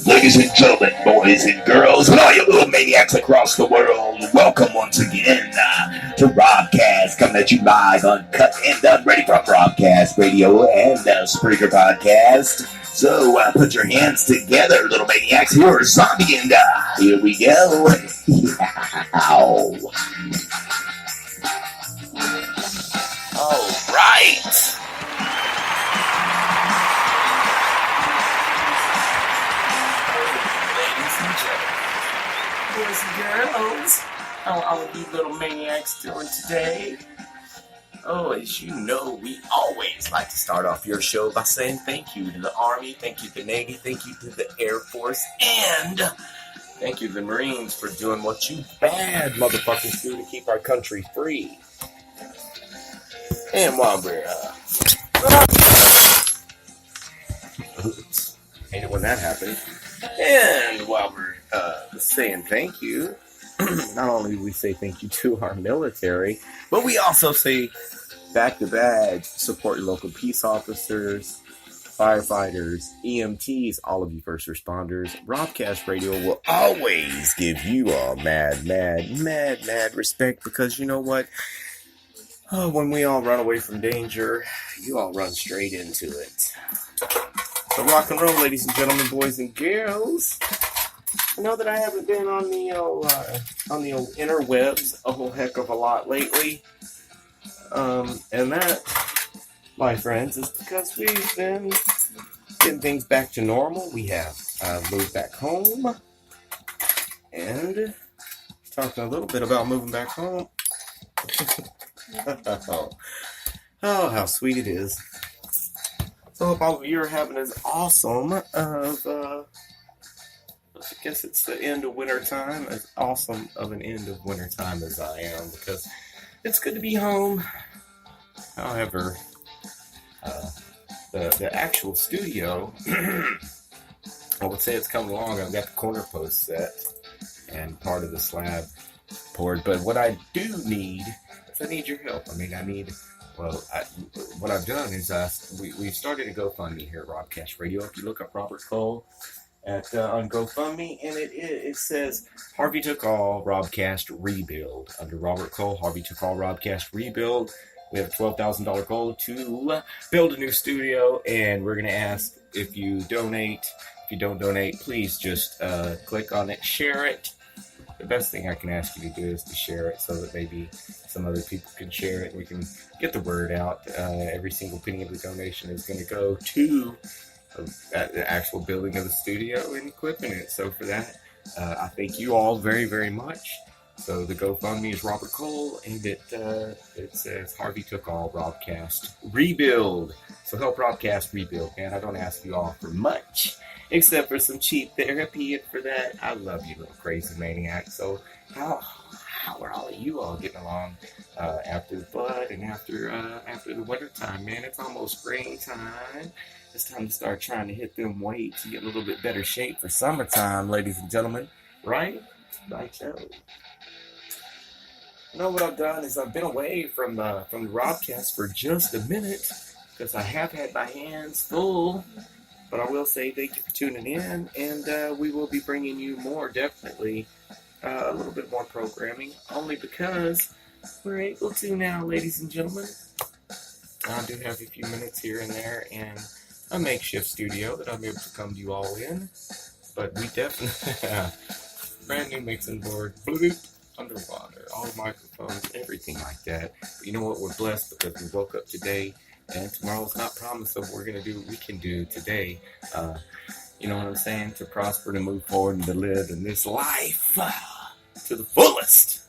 Ladies and gentlemen, boys and girls, and all you little maniacs across the world, welcome once again to Robcast, coming at you live, uncut and done, ready from Robcast Radio and Spreaker Podcast. So put your hands together, little maniacs. You're a zombie, and here we go. All right. Boys and girls, how all of you little maniacs doing today? Oh, as you know, we always like to start off your show by saying thank you to the Army, thank you to the Navy, thank you to the Air Force, and thank you to the Marines for doing what you bad motherfuckers do to keep our country free. And while we're, oops, hate it when that happens. And while we're saying thank you, not only do we say thank you to our military, but we also say back the badge, support your local peace officers, firefighters, EMTs, all of you first responders. Robcast Radio will always give you all mad respect, because you know what? Oh, when we all run away from danger, you all run straight into it. So rock and roll, ladies and gentlemen, boys and girls. I know that I haven't been on the old interwebs a whole heck of a lot lately. And that, my friends, is because we've been getting things back to normal. We have moved back home. And talking a little bit about moving back home. Oh, how sweet it is. So I hope all of you are having as awesome of, I guess it's the end of winter time, as awesome of an end of winter time as I am, because it's good to be home. However, the actual studio, I would say it's coming along. I've got the corner post set and part of the slab poured, but what I do need is I need your help. What I've done is we've started a GoFundMe here at Robcast Radio. If you look up Robert Cole on GoFundMe, and it says Harvey Took All Robcast Rebuild. Under Robert Cole, Harvey Took All Robcast Rebuild. We have a $12,000 goal to build a new studio, and we're going to ask if you donate. If you don't donate, please just click on it, share it. The best thing I can ask you to do is to share it so that maybe some other people can share it and we can get the word out. Every single penny of the donation is going to go to the actual building of the studio and equipping it. So for that, I thank you all very, very much. So the GoFundMe is Robert Cole, and it says Harvey Took All Robcast Rebuild. So help Robcast rebuild, man. I don't ask you all for much, except for some cheap therapy, and for that, I love you, little crazy maniacs. So how are all of you all getting along after the flood and after the winter time, man? It's almost springtime. It's time to start trying to hit them weights to get a little bit better shape for summertime, ladies and gentlemen. Right? Right, so. You know what I've done is I've been away from the Robcast for just a minute because I have had my hands full. But I will say thank you for tuning in, and we will be bringing you more, definitely, a little bit more programming, only because we're able to now, ladies and gentlemen. I do have a few minutes here and there, and a makeshift studio that I'm able to come to you all in. But we definitely have brand new mixing board, Bluetooth, underwater, all the microphones, everything like that. But you know what? We're blessed because we woke up today. And tomorrow's not promised of what we can do today. You know what I'm saying? To prosper, to move forward, and to live in this life to the fullest.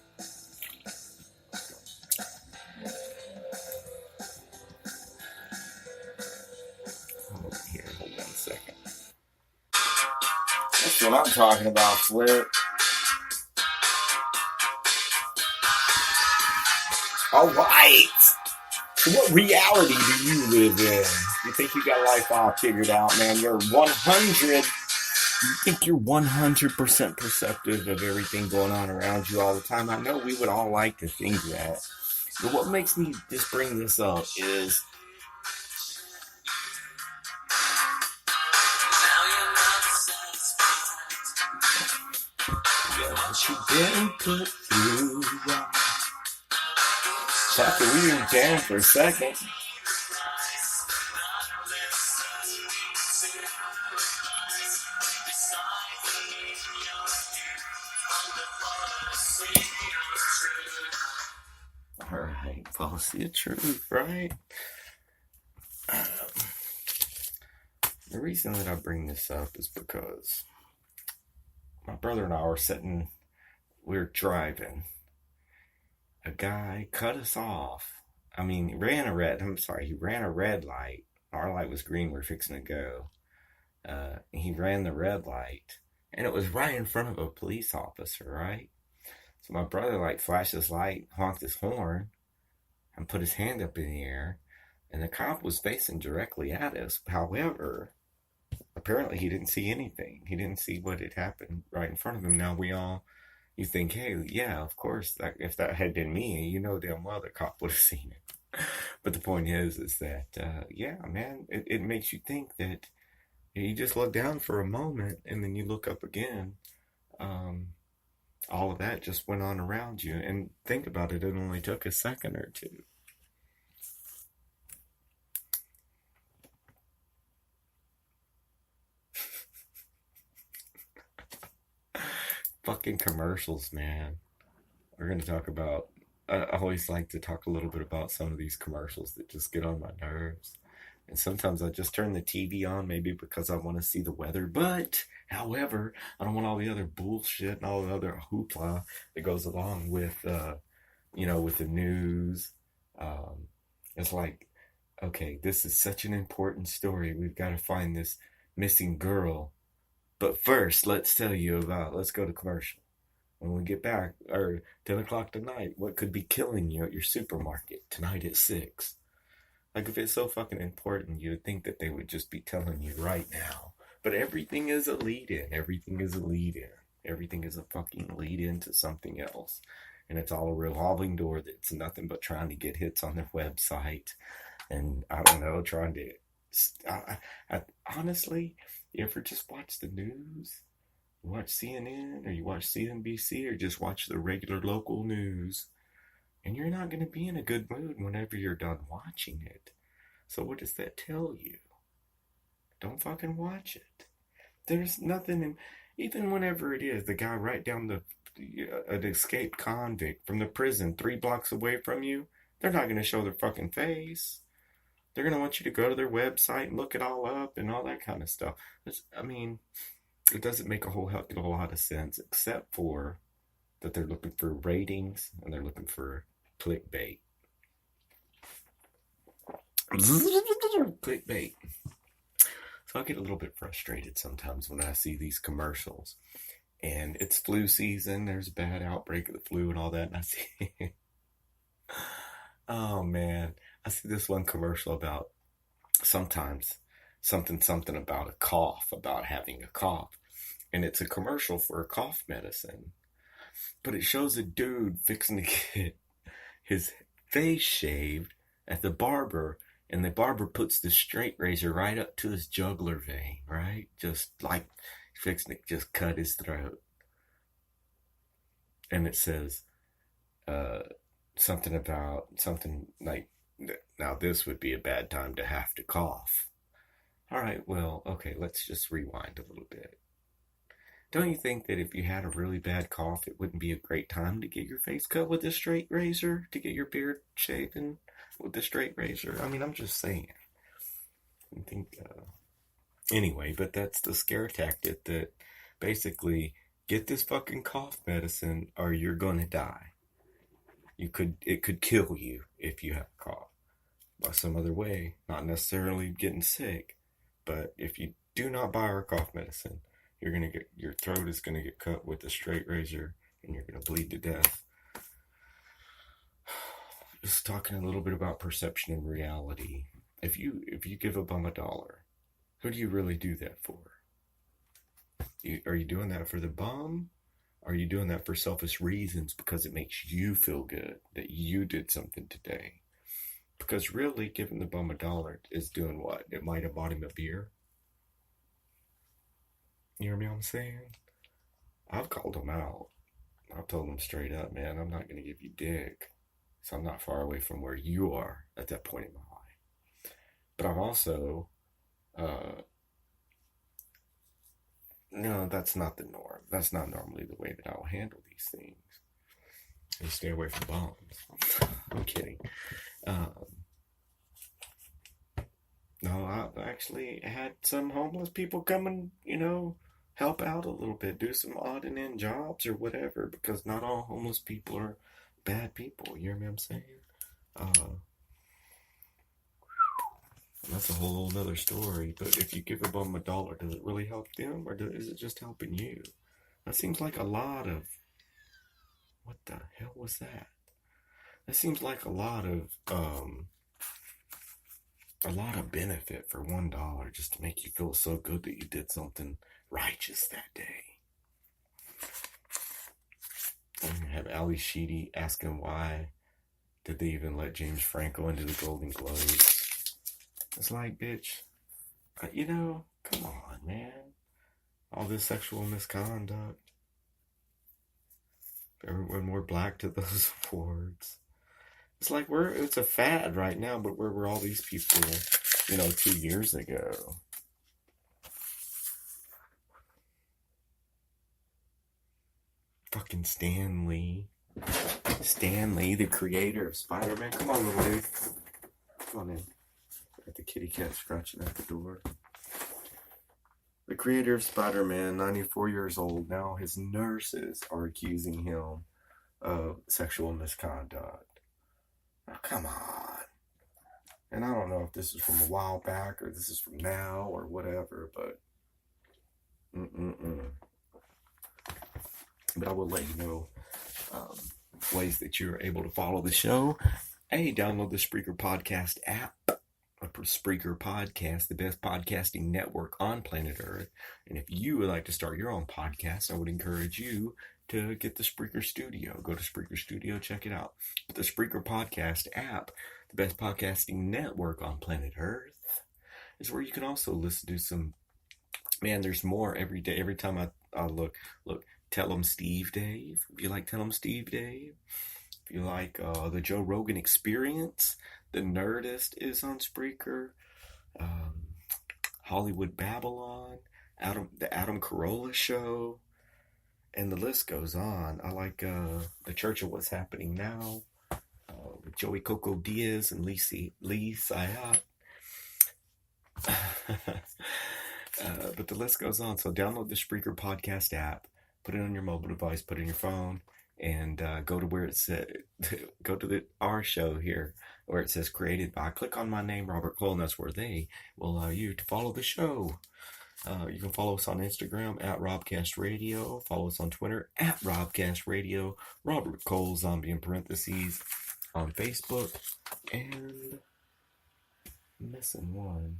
Hold on a second. That's what I'm talking about, Flip. All right. So what reality do you live in? You think you got life all figured out, man? You think you're 100% perceptive of everything going on around you all the time? I know we would all like to think that. But what makes me just bring this up is She didn't put you right. So after we were down for a second. Alright, policy of truth, right? The reason that I bring this up is because my brother and I were we were driving. A guy cut us off. I mean, he ran a red light. Our light was green, we were fixing to go. He ran the red light, and it was right in front of a police officer, right? So my brother flashed his light, honked his horn, and put his hand up in the air, and the cop was facing directly at us. However, apparently he didn't see anything. He didn't see what had happened right in front of him. Now you think, hey, yeah, of course, if that had been me, you know damn well the cop would have seen it. But the point is that, yeah, man, it makes you think that you just look down for a moment and then you look up again. All of that just went on around you. And think about it, it only took a second or two. Fucking commercials, man. We're going to talk about, I always like to talk a little bit about some of these commercials that just get on my nerves. And sometimes I just turn the TV on, maybe because I want to see the weather. But, however, I don't want all the other bullshit and all the other hoopla that goes along with, with the news. It's like, okay, this is such an important story. We've got to find this missing girl. But first, let's go to commercial. When we get back, or 10 o'clock tonight, what could be killing you at your supermarket tonight at 6? Like, if it's so fucking important, you would think that they would just be telling you right now. But everything is a lead-in. Everything is a lead-in. Everything is a fucking lead-in to something else. And it's all a revolving door that's nothing but trying to get hits on their website. And, I don't know, trying to... honestly, you ever just watch the news? You watch CNN, or you watch CNBC, or just watch the regular local news, and you're not going to be in a good mood whenever you're done watching it. So what does that tell you? Don't fucking watch it. There's nothing even whenever it is, the guy right down an escaped convict from the prison 3 blocks away from you, they're not going to show their fucking face. They're going to want you to go to their website and look it all up and all that kind of stuff. It doesn't make a whole hell of a lot of sense, except for that they're looking for ratings and they're looking for clickbait. Clickbait. So I get a little bit frustrated sometimes when I see these commercials. And it's flu season. There's a bad outbreak of the flu and all that. And I see... oh, man. I see this one commercial about sometimes something about a cough, about having a cough. And it's a commercial for a cough medicine. But it shows a dude fixing to get his face shaved at the barber. And the barber puts the straight razor right up to his jugular vein, right? Just like fixing to just cut his throat. And it says something like, now this would be a bad time to have to cough. All right, well, okay, let's just rewind a little bit. Don't you think that if you had a really bad cough, it wouldn't be a great time to get your face cut with a straight razor, to get your beard shaven with a straight razor? I mean, I'm just saying. I think, anyway, but that's the scare tactic that basically, get this fucking cough medicine or you're gonna die. It could kill you if you have a cough by some other way, not necessarily getting sick, but if you do not buy our cough medicine, your throat is gonna get cut with a straight razor and you're gonna bleed to death. Just talking a little bit about perception and reality. If you give a bum $1, who do you really do that for? Are you doing that for the bum? Are you doing that for selfish reasons because it makes you feel good that you did something today? Because really, giving the bum $1 is doing what? It might have bought him a beer. You hear me what I'm saying? I've called him out. I told him straight up, man, I'm not going to give you dick. So I'm not far away from where you are at that point in my life. But I'm also, no, that's not the norm. That's not normally the way that I will handle these things. And stay away from bombs. I'm kidding. No, I've actually had some homeless people come and, help out a little bit, do some odd and end jobs or whatever, because not all homeless people are bad people. You hear me? I'm saying? That's a whole other story. But if you give a bum $1, does it really help them, or is it just helping you? That seems like a lot of. What the hell was that? That seems like a lot of benefit for $1 just to make you feel so good that you did something righteous that day. And have Ali Sheedy asking why did they even let James Franco into the Golden Globes? It's like, bitch, come on, man. All this sexual misconduct. Everyone wore black to those awards. It's like it's a fad right now, but where were all these people, 2 years ago? Fucking Stan Lee. Stan Lee, the creator of Spider-Man. Come on, little dude. Come on in. Got the kitty cat scratching at the door. The creator of Spider-Man, 94 years old. Now his nurses are accusing him of sexual misconduct. Oh, come on. And I don't know if this is from a while back or this is from now or whatever, but But I will let you know ways that you're able to follow the show. Hey, download the Spreaker Podcast app. Spreaker Podcast, the best podcasting network on planet Earth. And if you would like to start your own podcast, I would encourage you to get the Spreaker Studio. Go to Spreaker Studio, check it out. But the Spreaker Podcast app, the best podcasting network on planet Earth, is where you can also listen to some. Man, there's more every day. Every time I look. Tell 'em Steve Dave. If you like Tell 'em Steve Dave. If you like the Joe Rogan Experience, The Nerdist is on Spreaker. Hollywood Babylon, the Adam Carolla Show, and the list goes on. I like the Church of What's Happening Now with Joey Coco Diaz and Lee Sayat. But the list goes on. So download the Spreaker Podcast app, put it on your mobile device, put it in your phone, and go to where it says, go to our show here, where it says created by. Click on my name, Robert Cole, and that's where they will allow you to follow the show. You can follow us on Instagram at Robcast Radio. Follow us on Twitter at Robcast Radio. Robert Cole, Zombie in parentheses, on Facebook. And I'm missing one.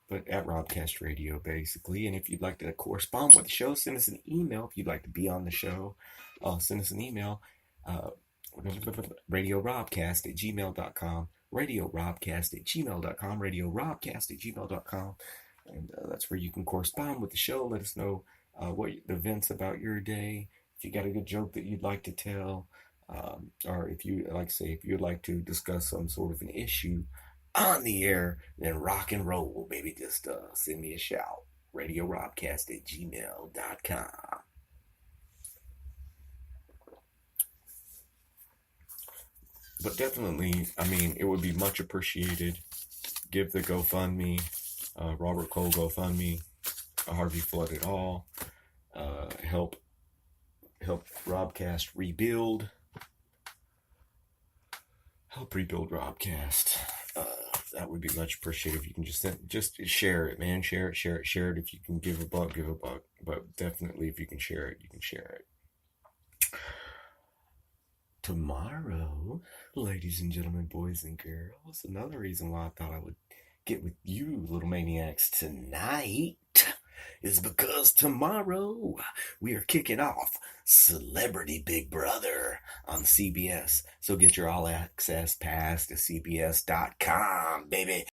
But at Robcast Radio, basically. And if you'd like to correspond with the show, send us an email. If you'd like to be on the show, send us an email. RadioRobcast@gmail.com. RadioRobcast@gmail.com. RadioRobcast@gmail.com. And that's where you can correspond with the show. Let us know what the events about your day. If you got a good joke that you'd like to tell, or if you'd like to discuss some sort of an issue on the air, then rock and roll, baby. Just send me a shout. RadioRobcast@gmail.com. But definitely, it would be much appreciated. Give the GoFundMe, Robert Cole GoFundMe, Harvey Flood It All. Help Robcast rebuild. Help rebuild Robcast. That would be much appreciated if you can just share it, man. Share it. If you can give a buck. But definitely, if you can share it, you can share it. Tomorrow, ladies and gentlemen, boys and girls, another reason why I thought I would get with you little maniacs tonight is because tomorrow we are kicking off Celebrity Big Brother on CBS. So get your all access pass to CBS.com, baby.